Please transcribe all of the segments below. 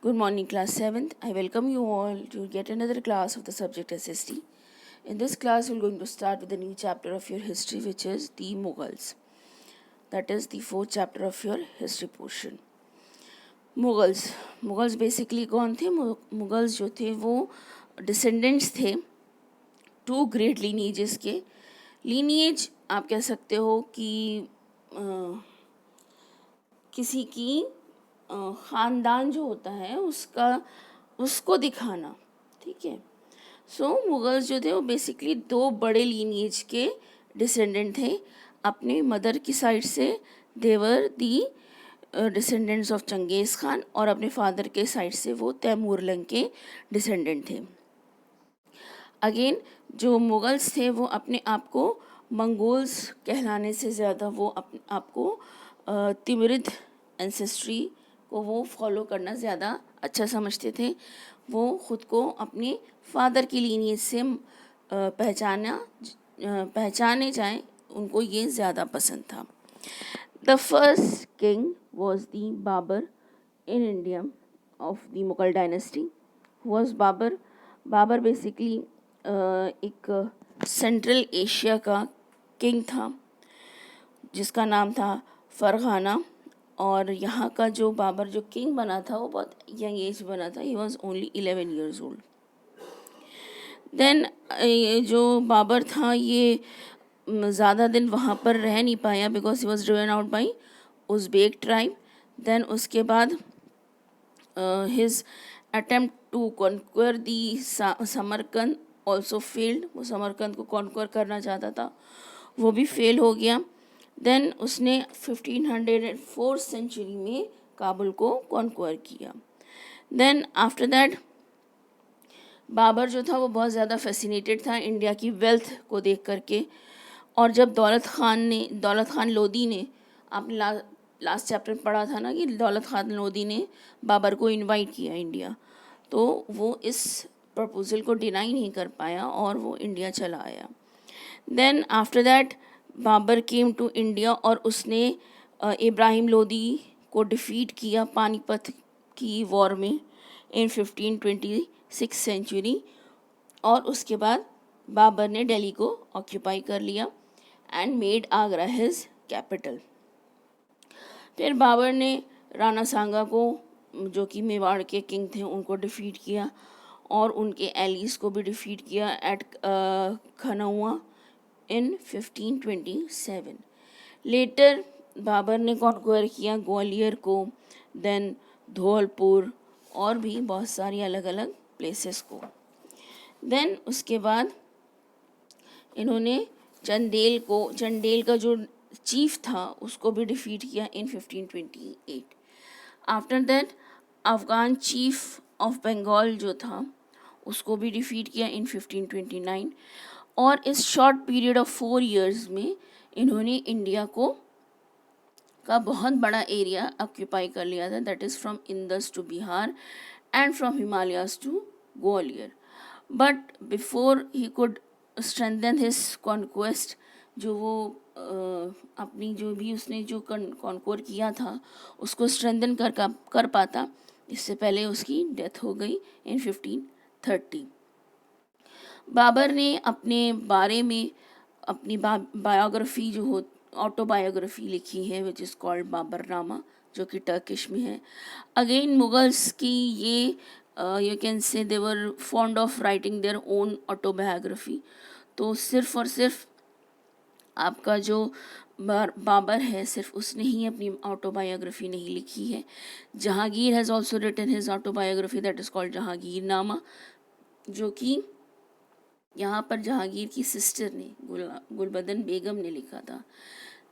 Good morning, class 7th. I welcome you all to yet another class of the subject SST. In this class, we're going to start with a new chapter of your history, which is the Mughals. That is the fourth chapter of your history portion. Mughals basically कौन थे? Mughals जो थे वो descendants थे to great लीनिएजेस के. Lineage आप कह सकते हो कि किसी की ख़ानदान जो होता है उसको दिखाना. ठीक है. सो मुगल्स जो थे वो बेसिकली दो बड़े लीनिएज के डिसेंडेंट थे. अपने मदर की साइड से देवर दी डिसेंडेंट्स ऑफ चंगेज़ खान और अपने फादर के साइड से वो तैमूरलंग के डिसेंडेंट थे. अगेन जो मुगल्स थे वो अपने आप को मंगोल्स कहलाने से ज़्यादा वो अपने आप को तिमरिद एंसेस्ट्री को वो फॉलो करना ज़्यादा अच्छा समझते थे. वो ख़ुद को अपने फादर की लीनिएज से पहचाने जाएं, उनको ये ज़्यादा पसंद था. The first king was the Babur in India of the Mughal dynasty. Was Babur basically एक सेंट्रल एशिया का किंग था जिसका नाम था फरगाना. और यहाँ का जो बाबर जो किंग बना था वो बहुत यंग एज बना था. He was only 11 years old. Then जो बाबर था ये ज़्यादा दिन वहाँ पर रह नहीं पाया because he was driven out by Uzbek tribe. Then उसके बाद his attempt to conquer the Samarkand also failed. वो समरकंद को कॉन्क्वर करना चाहता था, वो भी फेल हो गया. देन उसने 1504 सेंचुरी में काबुल को कॉन्क्वर किया. देन आफ्टर दैट बाबर जो था वो बहुत ज़्यादा फैसिनेटेड था इंडिया की वेल्थ को देख करके. और जब दौलत खान लोदी ने, आपने लास्ट चैप्टर में पढ़ा था ना कि दौलत खान लोदी ने बाबर को इनवाइट किया इंडिया, तो वो इस प्रपोज़ल को डिनाई नहीं कर पाया और वो इंडिया चला आया. Then after that Babur came to India और उसने इब्राहिम लोदी को डिफीट किया पानीपत की वॉर में इन 1526 सेंचुरी. और उसके बाद बाबर ने दिल्ली को ऑक्यूपाई कर लिया and made Agra his capital. फिर बाबर ने राणा सांगा को, जो कि मेवाड़ के किंग थे, उनको डिफीट किया और उनके एलीज को भी डिफीट किया एट खनौआ इन 1527. लेटर बाबर ने कॉन्क्वायर किया ग्वालियर को, देन धौलपुर और भी बहुत सारी अलग अलग प्लेसेस को. देन उसके बाद इन्होंने चंदेल का जो चीफ था उसको भी डिफीट किया in 1528. After that Afghan chief of Bengal जो था उसको भी डिफीट किया इन 1529. और इस शॉर्ट पीरियड ऑफ 4 years में इन्होंने इंडिया का बहुत बड़ा एरिया ऑक्यूपाई कर लिया था. That is from Indus to Bihar and from Himalayas to Gwalior. But before he could strengthen his conquest, जो वो अपनी जो भी उसने जो कॉन्क्वर किया था उसको स्ट्रेंथन कर पाता, इससे पहले उसकी डेथ हो गई इन 1530. बाबर ने अपने बारे में अपनी बायोग्राफी जो हो ऑटोबायोग्राफी लिखी है विच इज़ कॉल्ड बाबरनामा, जो कि टर्किश में है. अगेन मुगल्स की ये यू कैन से दे वर fond of writing their own autobiography. तो सिर्फ और सिर्फ आपका जो बाबर है सिर्फ उसने ही अपनी ऑटोबायोग्राफी नहीं लिखी है. Jahangir has also written his autobiography that is called Jahangirnama, जो कि यहाँ पर जहांगीर की सिस्टर ने गुलबदन बेगम ने लिखा था.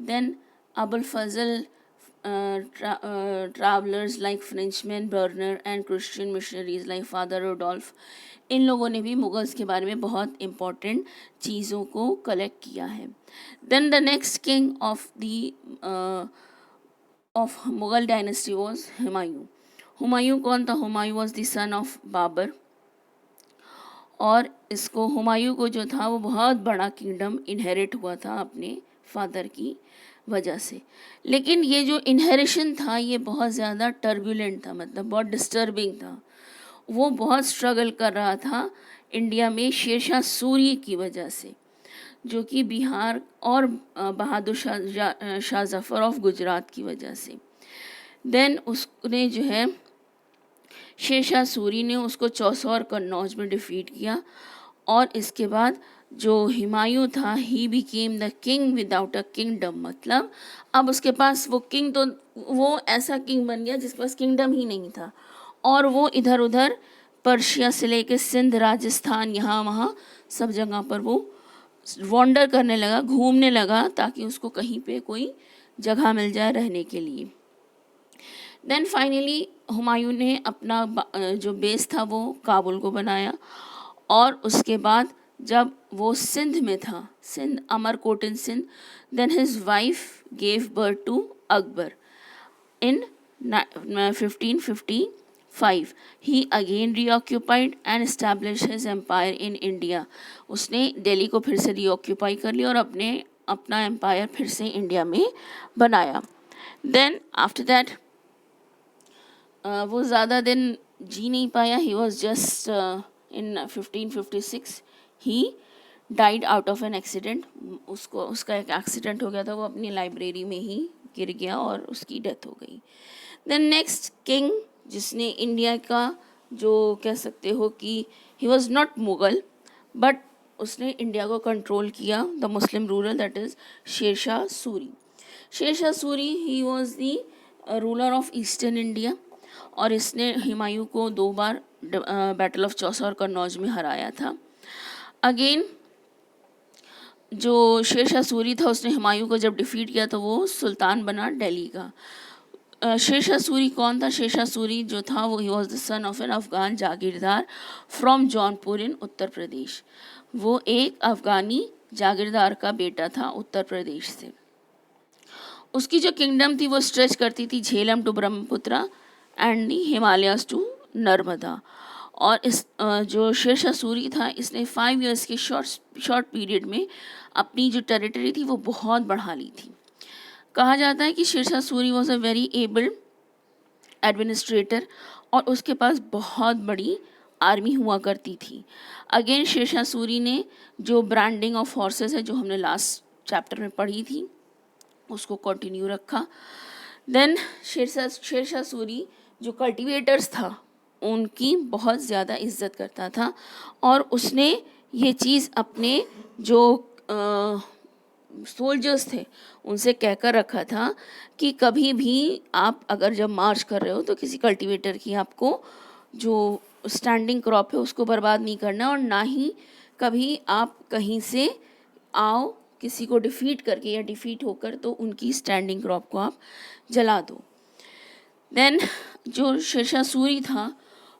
Then Abul Fazal travellers like Frenchman Bernier and Christian missionaries like Father Rodolf, इन लोगों ने भी मुगल्स के बारे में बहुत इम्पॉर्टेंट चीज़ों को कलेक्ट किया है. Then the next king of Mughal dynasty was Humayun. Humayun कौन था? Humayun was the son of Babur. और इसको हुमायूं को जो था वो बहुत बड़ा किंगडम इनहेरिट हुआ था अपने फादर की वजह से। लेकिन ये जो इनहेरिशन था ये बहुत ज़्यादा टर्बुलेंट था, मतलब बहुत डिस्टर्बिंग था। वो बहुत स्ट्रगल कर रहा था इंडिया में शेरशाह सूरी की वजह से, जो कि बिहार और बहादुर शाह जफ़र ऑफ गुजरात की वजह से। देन उसने जो है शेरशाह सूरी ने उसको चौसौर कन्नौज में डिफीट किया, और इसके बाद जो हुमायूं था he became the king without a kingdom, मतलब अब उसके पास वो किंग, तो वो ऐसा किंग बन गया जिसके पास किंगडम ही नहीं था, और वो इधर उधर पर्शिया से लेके सिंध, राजस्थान, यहाँ वहाँ सब जगह पर वो वॉन्डर करने लगा, घूमने लगा, ताकि उसको कहीं पे कोई जगह मिल जाए रहने के लिए। देन फाइनली हुमायूं ने अपना जो बेस था वो काबुल को बनाया, और उसके बाद जब वो सिंध में था, Sindh, Amarkot in Sindh, then his wife gave birth to Akbar in 1555. He again reoccupied and established his empire in India. उसने दिल्ली को फिर से reoccupy कर लिया और अपना एम्पायर फिर से इंडिया में बनाया। Then after that वो ज़्यादा दिन जी नहीं पाया। He was just in 1556 he died out of an accident. उसका एक एक्सीडेंट हो गया था, वो अपनी लाइब्रेरी में ही गिर गया और उसकी डेथ हो गई। देन नेक्स्ट किंग जिसने इंडिया का, जो कह सकते हो कि he was not Mughal but उसने इंडिया को कंट्रोल किया, the Muslim ruler, that is Sher Shah Suri. Sher Shah Suri he was the ruler of eastern India, और इसने हुमायूं को 2 बार बैटल ऑफ चौसौर कन्नौज में हराया था। अगेन जो शेरशाह सूरी था उसने हुमायूं को जब डिफीट किया तो वो सुल्तान बना दिल्ली का। शेरशाह सूरी कौन था? शेरशाह सूरी जो था वो he was the son of an Afghan jagirdar from Jaunpur in Uttar Pradesh. वो एक अफ़गानी जागीरदार का बेटा था उत्तर प्रदेश से। उसकी जो किंगडम थी वो स्ट्रेच करती थी Jhelum to Brahmaputra and the Himalayas to Narmada. और इस जो शेरशाह सूरी था इसने 5 इयर्स के शॉर्ट पीरियड में अपनी जो टेरिटरी थी वो बहुत बढ़ा ली थी। कहा जाता है कि Sher Shah Suri was a very able administrator, और उसके पास बहुत बड़ी आर्मी हुआ करती थी। अगेन शेरशाह सूरी ने जो ब्रांडिंग ऑफ हॉर्सेस है, जो हमने लास्ट चैप्टर में पढ़ी थी, उसको कंटिन्यू रखा। देन शेरशाह सूरी जो कल्टिवेटर्स था उनकी बहुत ज़्यादा इज्जत करता था, और उसने ये चीज़ अपने जो सोल्जर्स थे उनसे कहकर रखा था कि कभी भी आप अगर जब मार्च कर रहे हो तो किसी कल्टीवेटर की आपको जो स्टैंडिंग क्रॉप है उसको बर्बाद नहीं करना, और ना ही कभी आप कहीं से आओ किसी को डिफीट करके या डिफीट होकर तो उनकी स्टैंडिंग क्रॉप को आप जला दो। देन जो शेरशाह सूरी था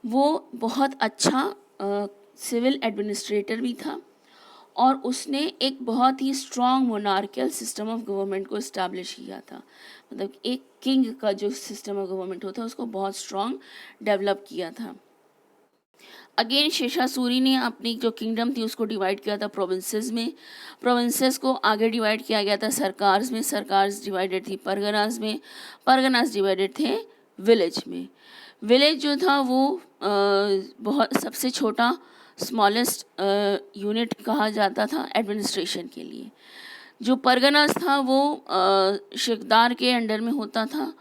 वो बहुत अच्छा सिविल एडमिनिस्ट्रेटर भी था, और उसने एक बहुत ही strong monarchial system of government को इस्टेब्लिश किया था। मतलब एक किंग का जो सिस्टम ऑफ गवर्नमेंट होता है उसको बहुत स्ट्रॉन्ग डेवलप किया था। अगेन शेरशाह सूरी ने अपनी जो किंगडम थी उसको डिवाइड किया था प्रोविंसेस में। प्रोविंसेस को आगे डिवाइड किया गया था सरकार्स में। सरकार्स डिवाइडेड थी परगनास में। परगनास डिवाइडेड थे विलेज में। विलेज जो था वो बहुत सबसे छोटा स्मॉलेस्ट यूनिट कहा जाता था एडमिनिस्ट्रेशन के लिए। जो परगनास था वो शिकदार के अंडर में होता था,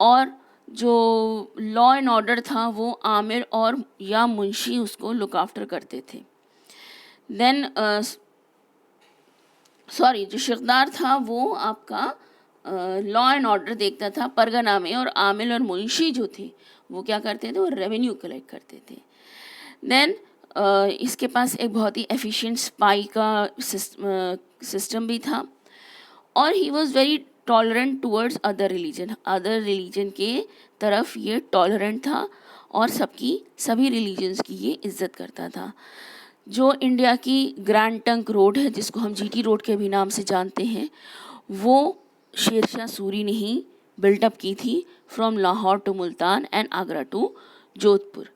और जो लॉ एंड ऑर्डर था वो आमिर और या मुंशी उसको लुक आफ्टर करते थे। देन जो शिकदार था वो आपका लॉ एंड ऑर्डर देखता था परगना में, और आमिर और मुंशी जो थे वो क्या करते थे, वो रेवेन्यू कलेक्ट करते थे। देन इसके पास एक बहुत ही एफिशिएंट स्पाई का सिस्टम भी था, और he was very tolerant towards other religion के तरफ ये टॉलरेंट था, और सभी रिलीजन्स की ये इज्जत करता था। जो इंडिया की ग्रैंड ट्रंक रोड है जिसको हम जीटी रोड के भी नाम से जानते हैं, वो शेरशाह सूरी ने ही बिल्टअप की थी from Lahore to Multan and Agra to Jodhpur.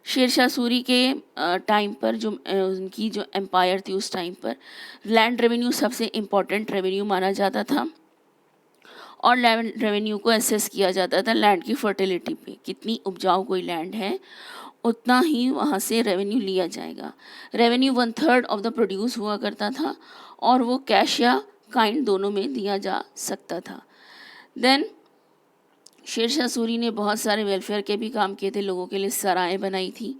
Sher Shah Suri के टाइम पर जो उनकी जो एम्पायर थी उस टाइम पर लैंड रेवेन्यू सबसे इम्पॉर्टेंट रेवेन्यू माना जाता था। और लैंड रेवेन्यू को एसेस किया जाता था लैंड की फर्टिलिटी पे, कितनी उपजाऊ कोई लैंड है उतना ही वहाँ से रेवेन्यू लिया जाएगा। रेवेन्यू 1/3 ऑफ द प्रोड्यूस हुआ करता था और वो कैश या काइंड दोनों में दिया जा सकता था। देन शेरशाह सूरी ने बहुत सारे वेलफेयर के भी काम किए थे, लोगों के लिए सराय बनाई थी,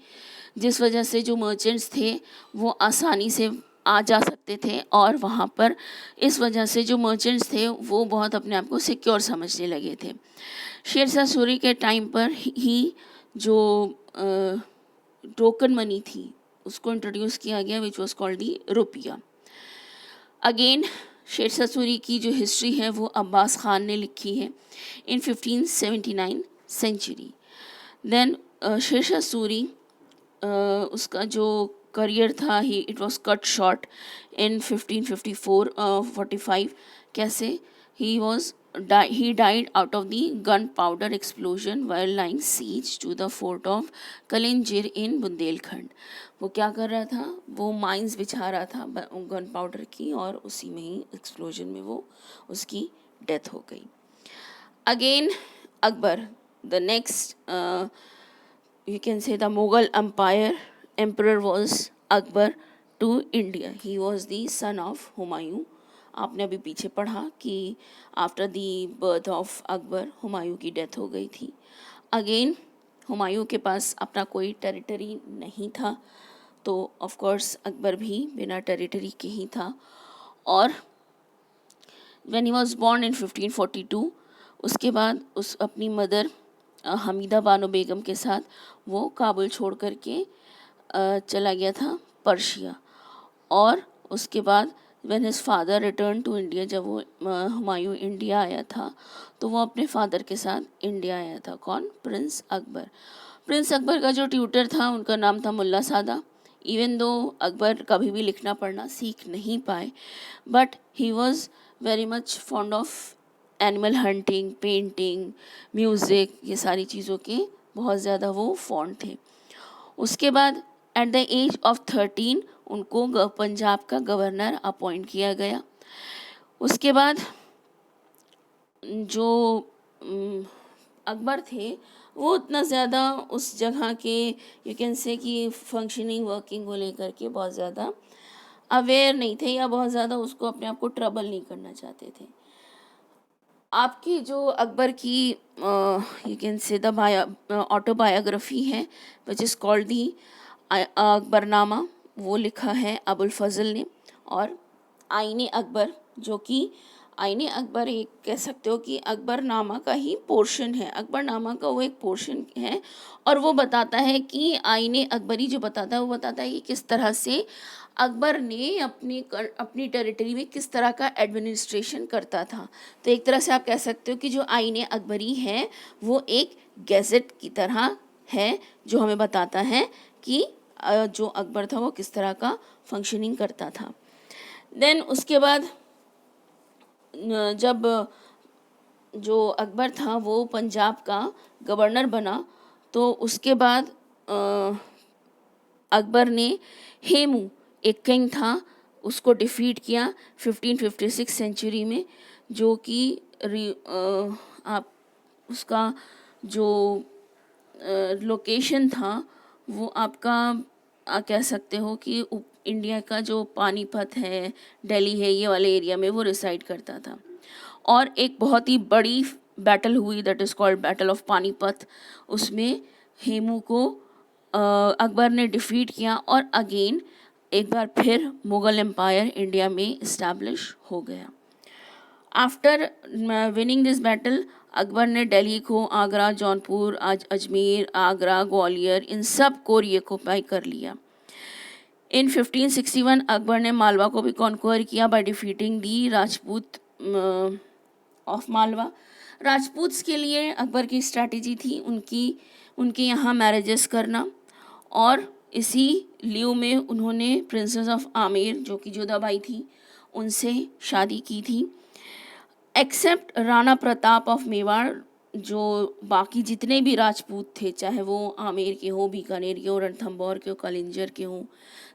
जिस वजह से जो मर्चेंट्स थे वो आसानी से आ जा सकते थे और वहाँ पर इस वजह से जो मर्चेंट्स थे वो बहुत अपने आप को सिक्योर समझने लगे थे। शेरशाह सूरी के टाइम पर ही जो टोकन मनी थी उसको इंट्रोड्यूस किया गया, विच वॉज कॉल्ड दी रुपया। अगेन शेरशाह सूरी की जो हिस्ट्री है वो अब्बास खान ने लिखी है इन 1579 सेंचुरी। देन शेरशाह सूरी उसका जो करियर था ही इट वाज कट शॉर्ट इन 1554-45। कैसे? he died out of the gunpowder explosion while lying siege to the fort of Kalinjir in Bundelkhand. वो क्या कर रहा था? वो माइंस बिछा रहा था गन पाउडर की और उसी में ही एक्सप्लोजन में वो उसकी डेथ हो गई। Again Akbar, the next you can say the Mughal Empire emperor was Akbar to India. He was the son of Humayun. आपने अभी पीछे पढ़ा कि after the birth of Akbar Humayun की डेथ हो गई थी। अगेन हुमायूं के पास अपना कोई टेरिटरी नहीं था, तो ऑफ कोर्स अकबर भी बिना टेरिटरी के ही था। और when he was born in 1542, उसके बाद उस अपनी मदर हमीदा बानो बेगम के साथ वो काबुल छोड़ करके चला गया था पर्शिया। और उसके बाद when his father return to India, जब वो हुमायूं इंडिया आया था तो वो अपने फादर के साथ इंडिया आया था। कौन? प्रिंस अकबर। प्रिंस अकबर का जो ट्यूटर था उनका नाम था मुल्ला सादा। इवन दो अकबर कभी भी लिखना पढ़ना सीख नहीं पाए, but he was very much fond of animal hunting, painting, music, ये सारी चीज़ों के बहुत ज़्यादा वो फॉन्ड थे। उसके बाद एट द एज ऑफ 13 उनको पंजाब का गवर्नर अपॉइंट किया गया। उसके बाद जो अकबर थे वो उतना ज़्यादा उस जगह के यू कैन से कि फंक्शनिंग वर्किंग को लेकर के बहुत ज़्यादा अवेयर नहीं थे या बहुत ज़्यादा उसको अपने आप को ट्रबल नहीं करना चाहते थे। आपकी जो अकबर की you can say the autobiography है which is called the Akbarnama, वो लिखा है अबुल फजल ने। और आईने अकबर, जो कि आईने अकबर एक कह सकते हो कि अकबरनामा का ही पोर्शन है, अकबरनामा का वो एक पोर्शन है और वो बताता है कि आईने अकबरी जो बताता है वो बताता है कि किस तरह से अकबर ने अपनी टेरिटरी में किस तरह का एडमिनिस्ट्रेशन करता था। तो एक तरह से आप कह सकते हो कि जो आईने अकबरी है वो एक गैजेट की तरह है जो हमें बताता है कि जो अकबर था वो किस तरह का फंक्शनिंग करता था। देन उसके बाद जब जो अकबर था वो पंजाब का गवर्नर बना तो उसके बाद अकबर ने हेमू, एक किंग था, उसको डिफीट किया 1556 सेंचुरी में, जो कि आप उसका जो लोकेशन था वो आपका कह सकते हो कि इंडिया का जो पानीपत है, दिल्ली है, ये वाले एरिया में वो रिसाइड करता था। और एक बहुत ही बड़ी बैटल हुई that is called battle of Panipat, उसमें हेमू को अकबर ने डिफीट किया और अगेन एक बार फिर मुग़ल एम्पायर इंडिया में इस्टेब्लिश हो गया। After winning this battle Akbar ने दिल्ली को, आगरा, जौनपुर, अजमेर, आगरा, ग्वालियर, इन सब को रिऑक्युपाई कर लिया। इन 1561 अकबर ने मालवा को भी कॉन्क्वायर किया by defeating the Rajput of Malwa. Rajputs के लिए अकबर की स्ट्रैटेजी थी उनके यहाँ मैरिजेस करना, और इसी लिeu में उन्होंने प्रिंसेस ऑफ आमेर, जो कि जोधाबाई थी, उनसे शादी की थी। एक्सेप्ट राणा प्रताप ऑफ मेवाड़, जो बाकी जितने भी राजपूत थे, चाहे वो आमेर के हो, बीकानेर के हो, रणथंभौर के हो, कलिंजर के हो,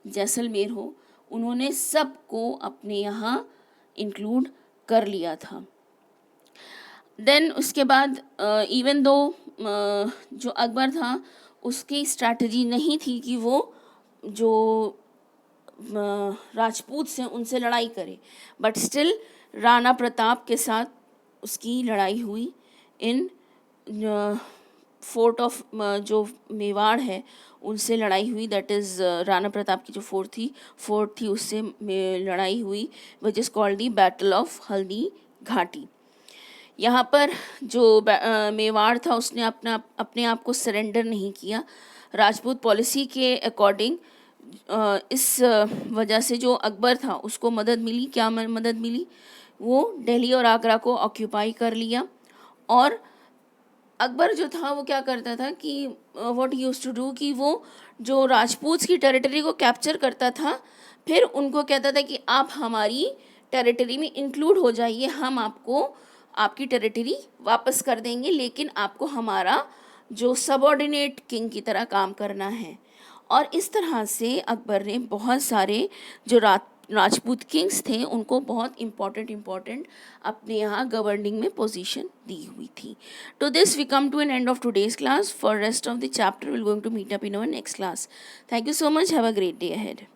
जैसलमेर हो, उन्होंने सबको अपने यहाँ इंक्लूड कर लिया था। देन उसके बाद इवन दो जो अकबर था उसकी स्ट्रैटेजी नहीं थी कि वो जो राजपूत से उनसे लड़ाई करे, बट स्टिल राणा प्रताप के साथ उसकी लड़ाई हुई इन फोर्ट ऑफ जो मेवाड़ है उनसे लड़ाई हुई, दैट इज़ राणा प्रताप की जो फोर्ट थी उससे लड़ाई हुई, विच is called the battle of Haldi Ghati. यहाँ पर जो मेवाड़ था उसने अपने आप को सरेंडर नहीं किया। राजपूत पॉलिसी के अकॉर्डिंग इस वजह से जो अकबर था उसको मदद मिली। क्या मदद मिली? वो दिल्ली और आगरा को ऑक्यूपाई कर लिया। और अकबर जो था वो क्या करता था कि what he used to do कि वो जो राजपूत की टेरिटरी को कैप्चर करता था, फिर उनको कहता था कि आप हमारी टेरिटरी में इंक्लूड हो जाइए, हम आपको आपकी टेरिटरी वापस कर देंगे, लेकिन आपको हमारा जो सबऑर्डिनेट किंग की तरह काम करना है। और इस तरह से अकबर ने बहुत सारे जो राजपूत किंग्स थे उनको बहुत इम्पॉर्टेंट अपने यहाँ गवर्निंग में पोजीशन दी हुई थी। To this we come to an end of today's class. For rest of the chapter we're going to meet up in our next class. Thank you so much. Have a great day ahead.